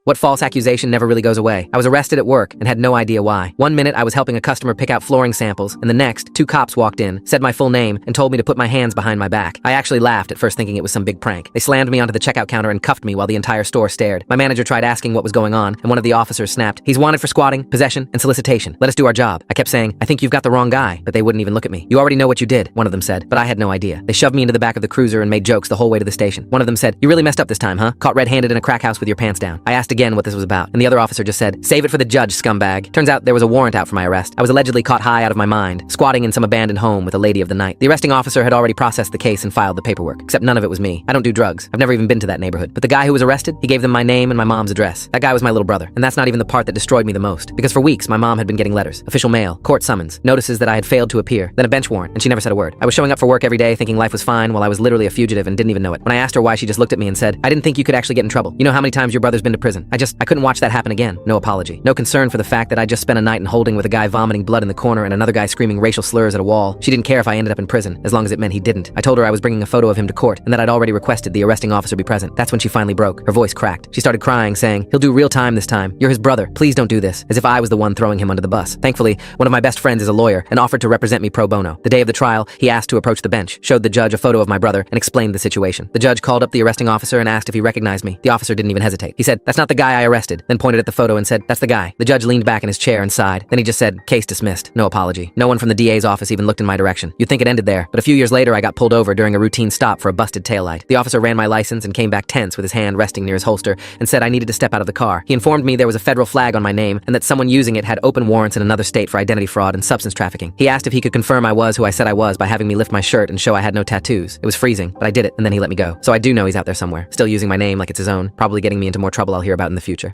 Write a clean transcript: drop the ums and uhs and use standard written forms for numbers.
What false accusation never really goes away? I was arrested at work and had no idea why. One minute I was helping a customer pick out flooring samples, and the next, two cops walked in, said my full name, and told me to put my hands behind my back. I actually laughed at first thinking it was some big prank. They slammed me onto the checkout counter and cuffed me while the entire store stared. My manager tried asking what was going on, and one of the officers snapped, "He's wanted for squatting, possession, and solicitation. Let us do our job." I kept saying, "I think you've got the wrong guy," but they wouldn't even look at me. "You already know what you did," one of them said, but I had no idea. They shoved me into the back of the cruiser and made jokes the whole way to the station. One of them said, "You really messed up this time, huh? Caught red-handed in a crack house with your pants down." I asked again what this was about, and the other officer just said, "Save it for the judge, scumbag." Turns out there was a warrant out for my arrest. I was allegedly caught high out of my mind, squatting in some abandoned home with a lady of the night. The arresting officer had already processed the case and filed the paperwork, except none of it was me. I don't do drugs. I've never even been to that neighborhood. But the guy who was arrested, he gave them my name and my mom's address. That guy was my little brother. And that's not even the part that destroyed me the most. Because for weeks, my mom had been getting letters, official mail, court summons, notices that I had failed to appear, then a bench warrant, and she never said a word. I was showing up for work every day thinking life was fine while I was literally a fugitive and didn't even know it. When I asked her why, she just looked at me and said, "I didn't think you could actually get in trouble. You know how many times your brother's been to prison?" I couldn't watch that happen again. No apology. No concern for the fact that I just spent a night in holding with a guy vomiting blood in the corner and another guy screaming racial slurs at a wall. She didn't care if I ended up in prison, as long as it meant he didn't. I told her I was bringing a photo of him to court and that I'd already requested the arresting officer be present. That's when she finally broke. Her voice cracked. She started crying, saying, "He'll do real time this time. You're his brother. Please don't do this," as if I was the one throwing him under the bus. Thankfully, one of my best friends is a lawyer and offered to represent me pro bono. The day of the trial, he asked to approach the bench, showed the judge a photo of my brother, and explained the situation. The judge called up the arresting officer and asked if he recognized me. The officer didn't even hesitate. He said, "That's not the guy I arrested," then pointed at the photo and said, "That's the guy." The judge leaned back in his chair and sighed. Then he just said, "Case dismissed." No apology. No one from the DA's office even looked in my direction. You'd think it ended there, but a few years later I got pulled over during a routine stop for a busted taillight. The officer ran my license and came back tense with his hand resting near his holster and said I needed to step out of the car. He informed me there was a federal flag on my name and that someone using it had open warrants in another state for identity fraud and substance trafficking. He asked if he could confirm I was who I said I was by having me lift my shirt and show I had no tattoos. It was freezing, but I did it, and then he let me go. So I do know he's out there somewhere, still using my name like it's his own, probably getting me into more trouble I'll hear about in the future.